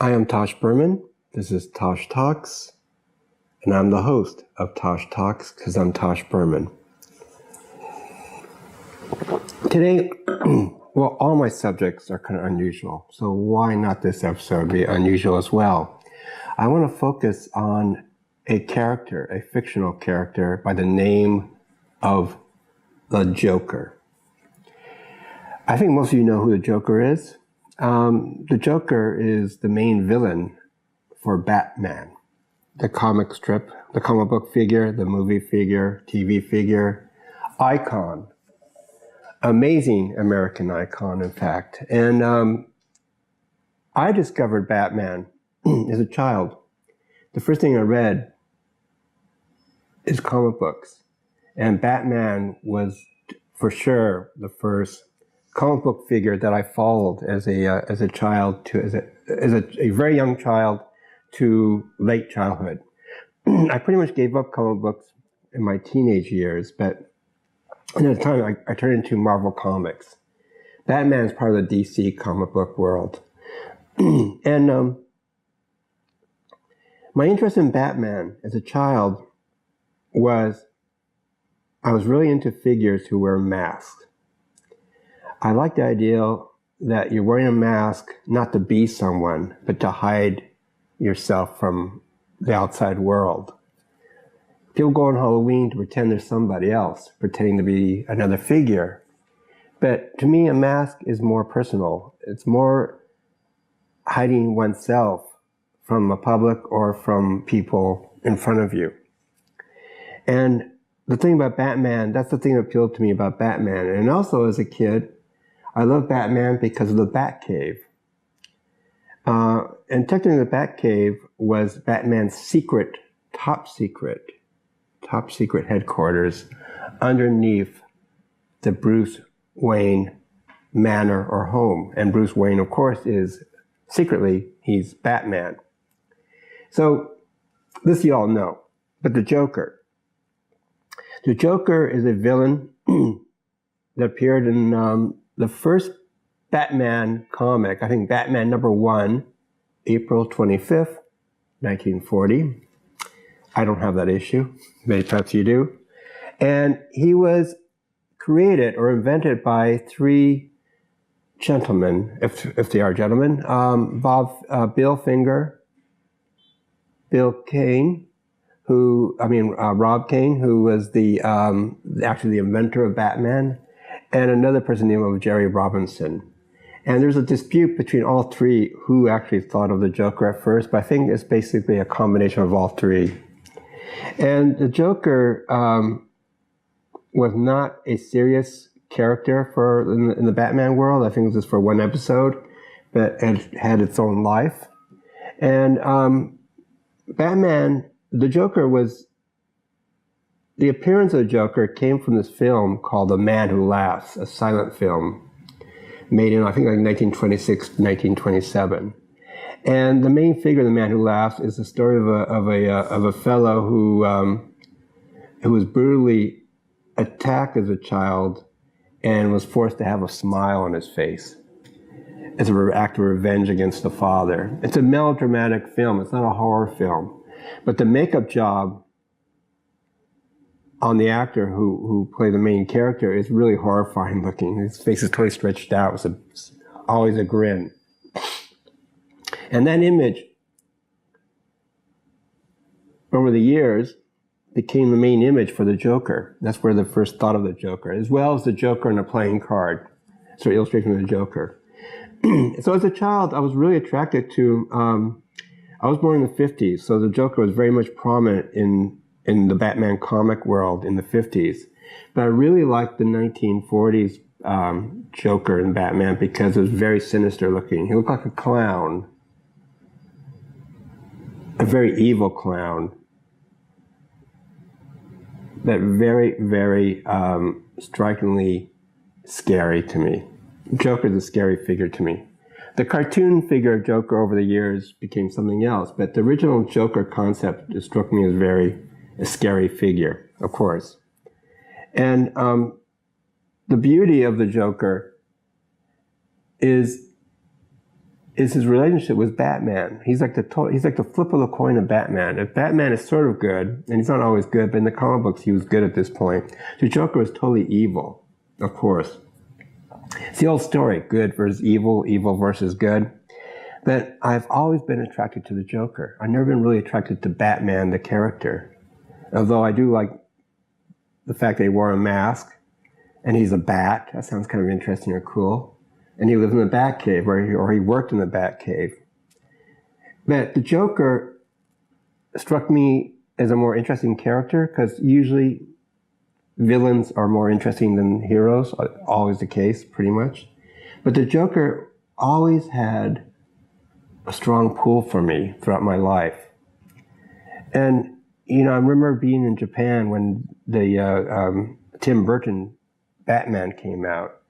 I am Tosh Berman. This is Tosh Talks, and I'm the host of Tosh Talks because I'm Tosh Berman. Today, well, all my subjects are kind of unusual, so why not this episode be unusual as well? I want to focus on a character, a fictional character by the name of the Joker. I think most of you know who the Joker is. The Joker is the main villain for Batman, the comic strip, the comic book figure, the movie figure, TV figure, icon, amazing American icon, in fact. And I discovered Batman as a child. The first thing I read is comic books, and Batman was for sure the first comic book figure that I followed as a child, as a very young child to late childhood. I pretty much gave up comic books in my teenage years, but at the time I turned into Marvel Comics. Batman is part of the DC comic book world. And my interest in Batman as a child was I was really into figures who wear masks. I like the idea that you're wearing a mask not to be someone, but to hide yourself from the outside world. People go on Halloween to pretend they're somebody else, pretending to be another figure. But to me, a mask is more personal. It's more hiding oneself from the public or from people in front of you. And the thing about Batman, that's the thing that appealed to me about Batman. And also as a kid, I love Batman because of the Batcave. And technically the Batcave was Batman's top secret headquarters underneath the Bruce Wayne manor or home. And Bruce Wayne, of course, he's Batman. So this you all know. But the Joker. The Joker is a villain that appeared in the first Batman comic, I think Batman #1, April 25th, 1940. I don't have that issue. Maybe perhaps you do. And he was created or invented by three gentlemen, if they are gentlemen, Bill Finger, Rob Kane, who was actually the inventor of Batman, and another person named Jerry Robinson. And there's a dispute between all three who actually thought of the Joker at first, but I think it's basically a combination of all three. And the Joker was not a serious character in the Batman world. I think it was just for one episode, but it had its own life. And the Joker the appearance of the Joker came from this film called The Man Who Laughs, a silent film made in, I think, like 1926, 1927. And the main figure of The Man Who Laughs is the story of a fellow who was brutally attacked as a child and was forced to have a smile on his face as an act of revenge against the father. It's a melodramatic film. It's not a horror film. But the makeup job on the actor who played the main character is really horrifying looking. His face is totally stretched out. It's always a grin. And that image, over the years, became the main image for the Joker. That's where they first thought of the Joker, as well as the Joker on a playing card. So illustration of the Joker. So as a child, I was really attracted to, I was born in the 50s, so the Joker was very much prominent in the Batman comic world in the 50s. But I really liked the 1940s Joker in Batman because it was very sinister looking. He looked like a clown, a very evil clown, but very, very strikingly scary to me. Joker's a scary figure to me. The cartoon figure of Joker over the years became something else, but the original Joker concept just struck me as a scary figure, of course. And the beauty of the Joker is is his relationship with Batman. He's like the flip of the coin of Batman. If Batman is sort of good, and he's not always good, but in the comic books he was good at this point, the Joker is totally evil, of course. It's the old story, good versus evil, evil versus good. But I've always been attracted to the Joker. I've never been really attracted to Batman, the character. Although I do like the fact that he wore a mask, and he's a bat. That sounds kind of interesting or cool. And he lived in the Batcave, or he worked in the Batcave. But the Joker struck me as a more interesting character, because usually villains are more interesting than heroes, always the case, pretty much. But the Joker always had a strong pull for me throughout my life. And, you know, I remember being in Japan when the Tim Burton Batman came out.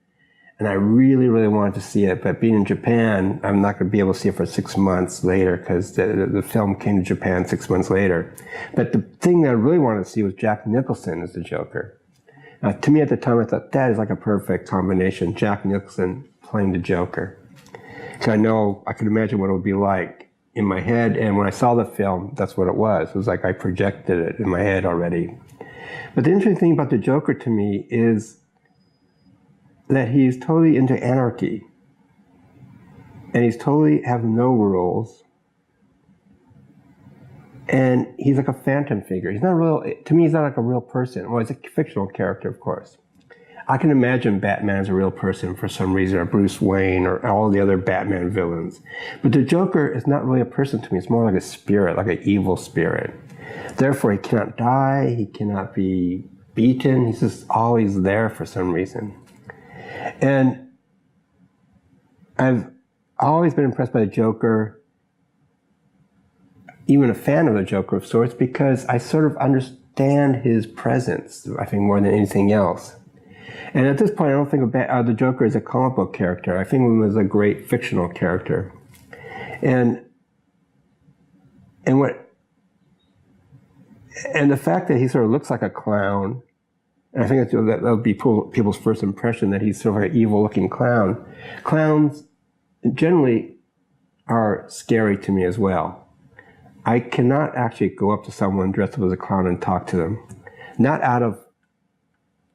And I really, really wanted to see it. But being in Japan, I'm not going to be able to see it for 6 months later, because the film came to Japan 6 months later. But the thing that I really wanted to see was Jack Nicholson as the Joker. To me at the time, I thought that is like a perfect combination, Jack Nicholson playing the Joker. So I could imagine what it would be like in my head. And when I saw the film, that's what it was. It was like I projected it in my head already. But the interesting thing about the Joker to me is that he's totally into anarchy. And he's totally have no rules. And he's like a phantom figure. He's not real, to me, he's not like a real person. Well, he's a fictional character, of course. I can imagine Batman as a real person for some reason, or Bruce Wayne, or all the other Batman villains. But the Joker is not really a person to me. It's more like a spirit, like an evil spirit. Therefore, he cannot die. He cannot be beaten. He's just always there for some reason. And I've always been impressed by the Joker, even a fan of the Joker of sorts, because I sort of understand his presence, I think, more than anything else. And at this point, I don't think of the Joker as a comic book character. I think of him as a great fictional character. And the fact that he sort of looks like a clown, and I think that would be people's first impression, that he's sort of like an evil-looking clown. Clowns generally are scary to me as well. I cannot actually go up to someone dressed up as a clown and talk to them. Not out of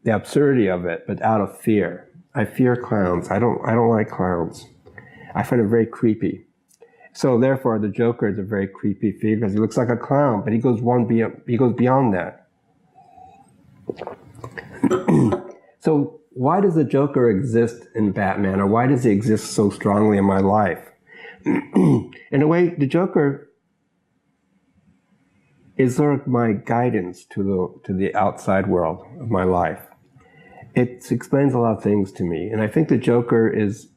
the absurdity of it, but out of fear. I fear clowns. I don't like clowns. I find them very creepy. So therefore, the Joker is a very creepy figure because he looks like a clown, but he goes beyond that. So why does the Joker exist in Batman, or why does he exist so strongly in my life? In a way, the Joker is sort of my guidance to the outside world of my life. It explains a lot of things to me, and I think the Joker is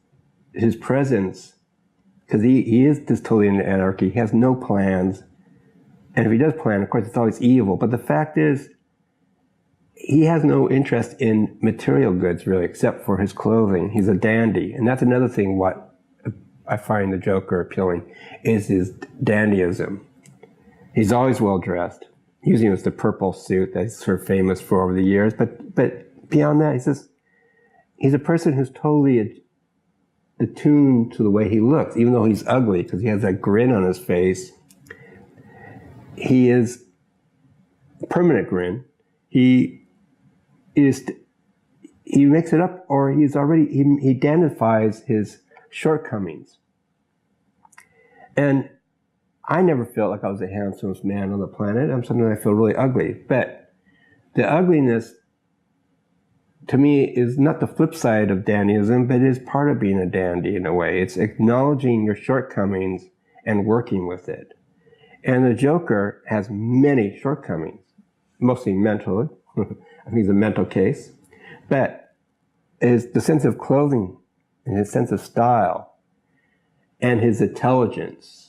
his presence, because he is just totally into anarchy. He has no plans, and if he does plan, of course, it's always evil. But the fact is, he has no interest in material goods, really, except for his clothing. He's a dandy. And that's another thing what I find the Joker appealing, is his dandyism. He's always well-dressed. Usually it's the purple suit that he's sort of famous for over the years. But beyond that, he's a person who's totally attuned to the way he looks, even though he's ugly, because he has that grin on his face. He is a permanent grin. He makes it up, or he dandifies his shortcomings. And I never felt like I was the handsomest man on the planet. Sometimes I feel really ugly. But the ugliness, to me, is not the flip side of dandyism, but it is part of being a dandy in a way. It's acknowledging your shortcomings and working with it. And the Joker has many shortcomings, mostly mentally. I think he's a mental case. But the sense of clothing and his sense of style and his intelligence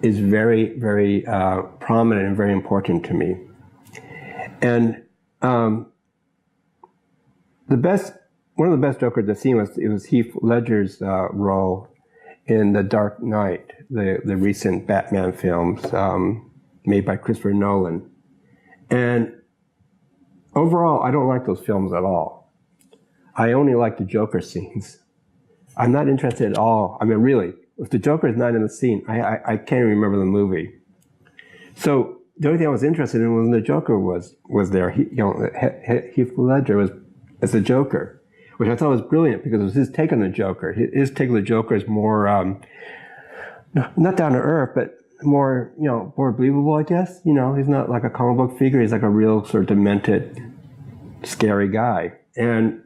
is very, very prominent and very important to me. And one of the best Jokers I've seen was Heath Ledger's role in The Dark Knight, the recent Batman films made by Christopher Nolan. And overall, I don't like those films at all. I only like the Joker scenes. I'm not interested at all. I mean, really, if the Joker is not in the scene, I can't even remember the movie. So the only thing I was interested in was when the Joker was there. Heath Ledger was as the Joker, which I thought was brilliant because it was his take on the Joker. His take on the Joker is more not down to earth, but more more believable, I guess. He's not like a comic book figure. He's like a real sort of demented, scary guy. And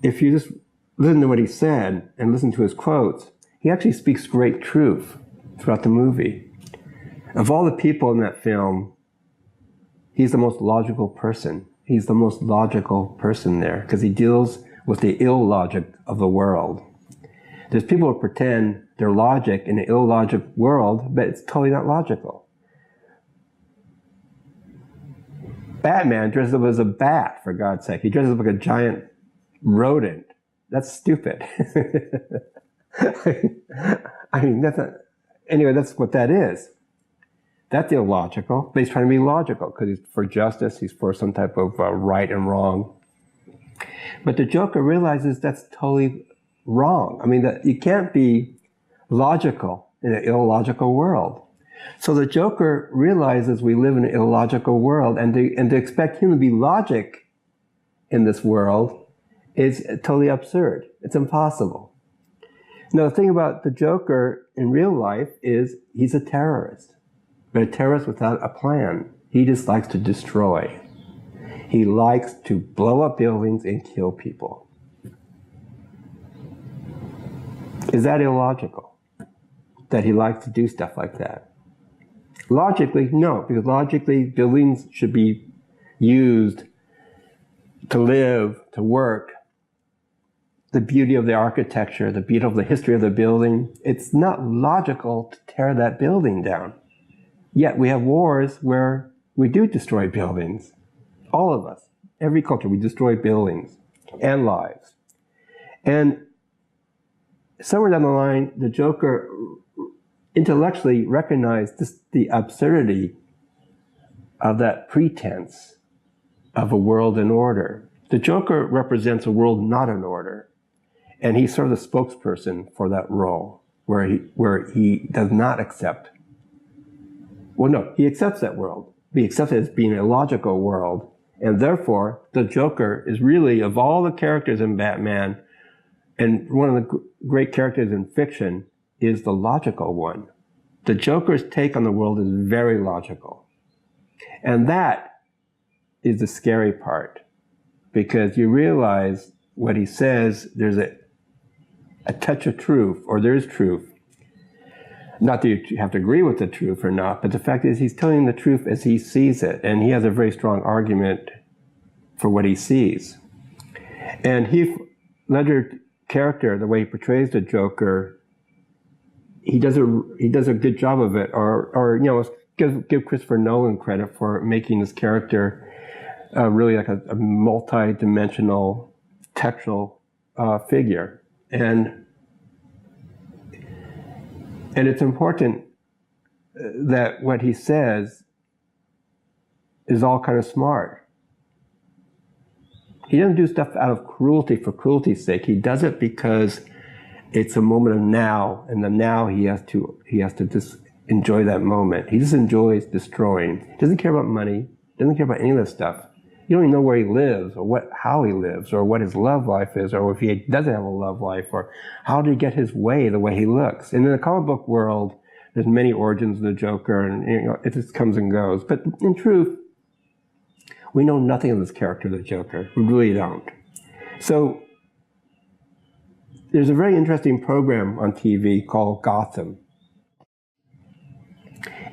if you just listen to what he said and listen to his quotes, he actually speaks great truth throughout the movie. Of all the people in that film, he's the most logical person. He's the most logical person there because he deals with the illogic of the world. There's people who pretend they're logic in an illogic world, but it's totally not logical. Batman dresses up as a bat, for God's sake. He dresses up like a giant rodent. That's stupid. I mean, that's not... Anyway, that's what that is. That's illogical, but he's trying to be logical because he's for justice, he's for some type of right and wrong. But the Joker realizes that's totally wrong. I mean, that you can't be logical in an illogical world. So the Joker realizes we live in an illogical world, and to expect him to be logic in this world is totally absurd. It's impossible. Now, the thing about the Joker in real life is he's a terrorist. But a terrorist without a plan. He just likes to destroy. He likes to blow up buildings and kill people. Is that illogical? That he likes to do stuff like that? Logically, no, because logically buildings should be used to live, to work. The beauty of the architecture, the beauty of the history of the building, it's not logical to tear that building down. Yet we have wars where we do destroy buildings. All of us, every culture, we destroy buildings and lives. And somewhere down the line, the Joker intellectually recognized the absurdity of that pretense of a world in order. The Joker represents a world not in order. And he's sort of the spokesperson for that role, where he does not accept. Well, no, he accepts that world. He accepts it as being a logical world. And therefore, the Joker is really, of all the characters in Batman, and one of the great characters in fiction, is the logical one. The Joker's take on the world is very logical. And that is the scary part. Because you realize what he says, there's a touch of truth, or there is truth. Not that you have to agree with the truth or not, but the fact is he's telling the truth as he sees it, and he has a very strong argument for what he sees. And Heath Ledger's character, the way he portrays the Joker, he does a good job of it. Or give Christopher Nolan credit for making this character really like a multi-dimensional textual figure. And it's important that what he says is all kind of smart. He doesn't do stuff out of cruelty for cruelty's sake. He does it because it's a moment of now, and the now he has to just enjoy that moment. He just enjoys destroying. He doesn't care about money. He doesn't care about any of this stuff. You don't even know where he lives, or how he lives, or what his love life is, or if he doesn't have a love life, or how did he get his way the way he looks. And in the comic book world, there's many origins of the Joker, and it just comes and goes. But in truth, we know nothing of this character, the Joker. We really don't. So there's a very interesting program on TV called Gotham.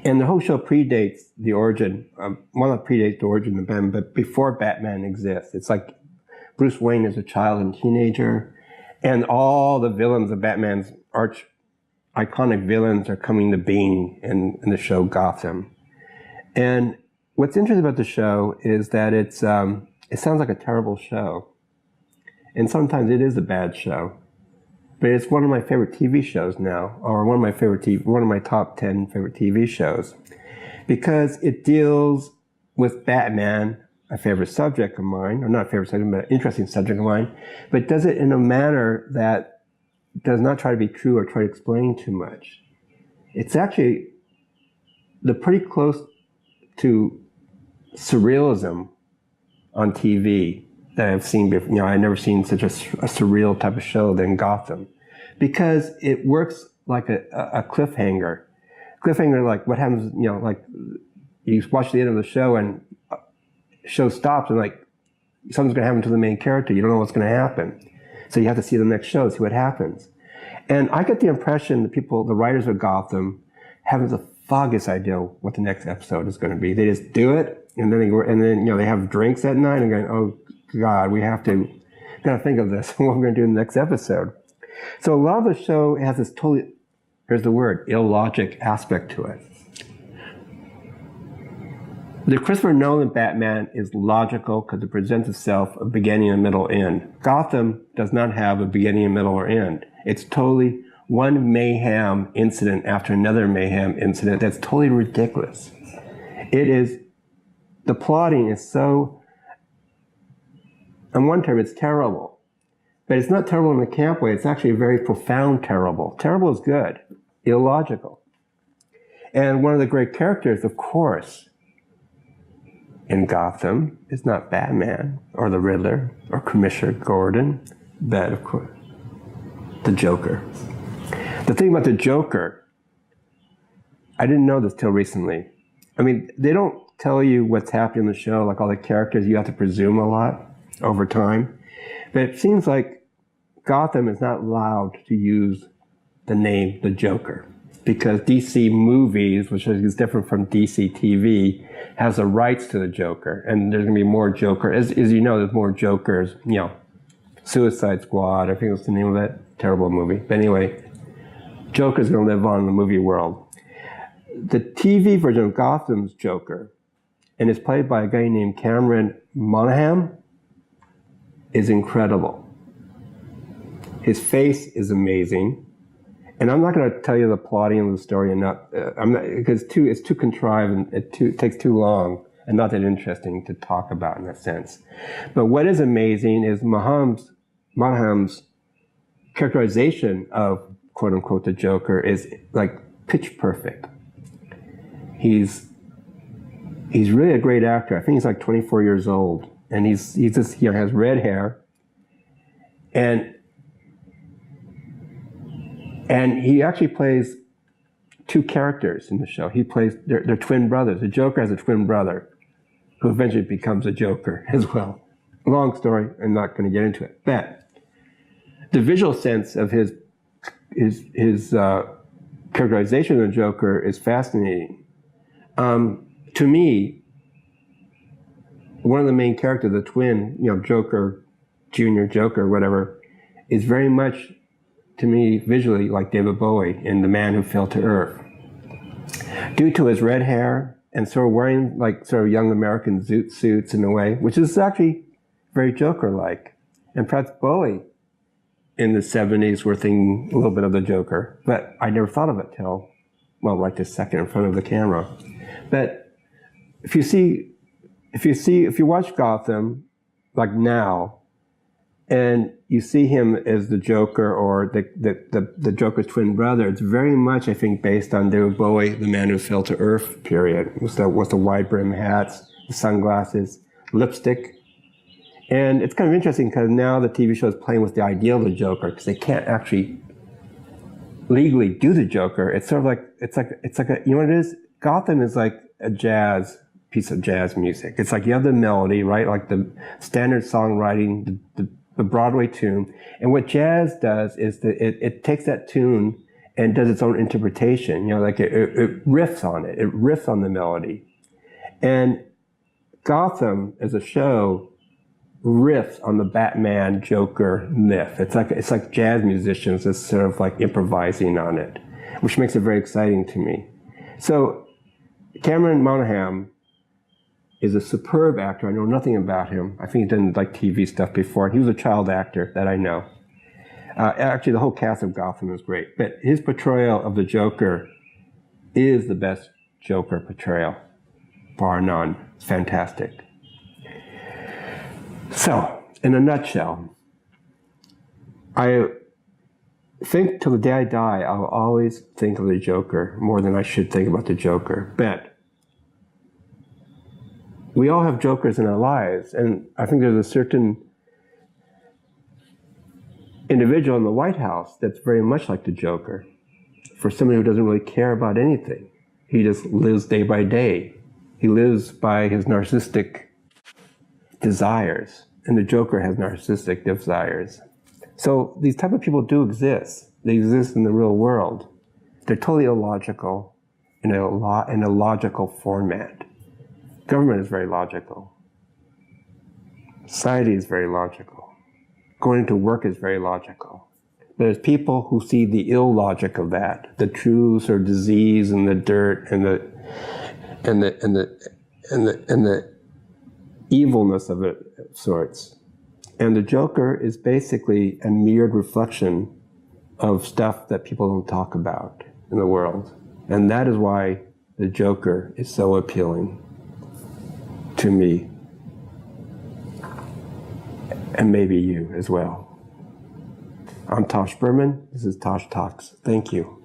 And the whole show predates the origin, well, not predates the origin of Batman, but before Batman exists. It's like Bruce Wayne is a child and teenager, and all the villains of Batman's arch iconic villains are coming to being in the show Gotham. And what's interesting about the show is that it sounds like a terrible show. And sometimes it is a bad show. But it's one of my favorite TV shows now, or one of my top 10 favorite TV shows, because it deals with Batman, a favorite subject of mine, or not a favorite subject, but an interesting subject of mine, but does it in a manner that does not try to be true or try to explain too much. It's actually pretty close to surrealism on TV that I've seen before. I've never seen such a surreal type of show than Gotham, because it works like a cliffhanger. Cliffhanger, like what happens, like you watch the end of the show and show stops and like something's going to happen to the main character. You don't know what's going to happen. So you have to see the next show, see what happens. And I get the impression that the writers of Gotham, haven't the foggiest idea what the next episode is going to be. They just do it, and then they have drinks at night and going, oh God, we got to think of this, what we're going to do in the next episode. So a lot of the show has this totally, here's the word, illogic aspect to it. The Christopher Nolan Batman is logical because it presents itself a beginning, a middle, end. Gotham does not have a beginning, a middle, or end. It's totally one mayhem incident after another mayhem incident that's totally ridiculous. The plotting is so, on one term, it's terrible. But it's not terrible in a camp way. It's actually a very profound terrible. Terrible is good, illogical. And one of the great characters, of course, in Gotham is not Batman or the Riddler or Commissioner Gordon, but of course, the Joker. The thing about the Joker, I didn't know this till recently. I mean, they don't tell you what's happening in the show, like all the characters, you have to presume a lot over time. But it seems like Gotham is not allowed to use the name the Joker, because DC movies, which is different from DC TV, has the rights to the Joker, and there's going to be more Joker. As you know, there's more Jokers. Suicide Squad, I think that's the name of that terrible movie. But anyway, Joker's going to live on in the movie world. The TV version of Gotham's Joker, and it's played by a guy named Cameron Monaghan, is incredible. His face is amazing. And I'm not going to tell you the plotting of the story, because it's too contrived and it takes too long and not that interesting to talk about in that sense. But what is amazing is Monaghan's characterization of quote unquote the Joker is like pitch perfect. He's really a great actor. I think he's like 24 years old, and he's just has red hair, and he actually plays two characters in the show. He plays, they're twin brothers. The Joker has a twin brother who eventually becomes a Joker as well. Long story, I'm not going to get into it. But the visual sense of his characterization of the Joker is fascinating. To me, one of the main characters, the twin, Joker, Junior Joker, whatever, is very much, to me, visually like David Bowie in The Man Who Fell to Earth. Due to his red hair and sort of wearing like sort of young American zoot suits in a way, which is actually very Joker-like. And perhaps Bowie in the 70s were thinking a little bit of the Joker, but I never thought of it till, well, right this second in front of the camera. But if you watch Gotham, like now, and you see him as the Joker or the Joker's twin brother, it's very much, I think, based on David Bowie, The Man Who Fell to Earth period, with the wide brim hats, the sunglasses, lipstick. And it's kind of interesting because now the TV show is playing with the idea of the Joker, because they can't actually legally do the Joker. It's sort of like, it's like a, you know what it is? Gotham is like a piece of jazz music. It's like you have the melody, right? Like the standard songwriting, the Broadway tune. And what jazz does is that it takes that tune and does its own interpretation. Like it riffs on it. It riffs on the melody. And Gotham as a show riffs on the Batman Joker myth. It's like jazz musicians that's sort of like improvising on it, which makes it very exciting to me. So Cameron Monaghan is a superb actor. I know nothing about him. I think he's done like TV stuff before. He was a child actor that I know. Actually, the whole cast of Gotham is great. But his portrayal of the Joker is the best Joker portrayal, bar none. It's fantastic. So, in a nutshell, I think till the day I die, I'll always think of the Joker more than I should think about the Joker. But we all have Jokers in our lives, and I think there's a certain individual in the White House that's very much like the Joker. For somebody who doesn't really care about anything, he just lives day by day. He lives by his narcissistic desires, and the Joker has narcissistic desires. So these type of people do exist. They exist in the real world. They're totally illogical in a logical format. Government is very logical. Society is very logical. Going to work is very logical. There's people who see the illogic of that, the truths or disease and the dirt and the evilness of it of sorts. And the Joker is basically a mirrored reflection of stuff that people don't talk about in the world. And that is why the Joker is so appealing to me. And maybe you as well. I'm Tosh Berman. This is Tosh Talks. Thank you.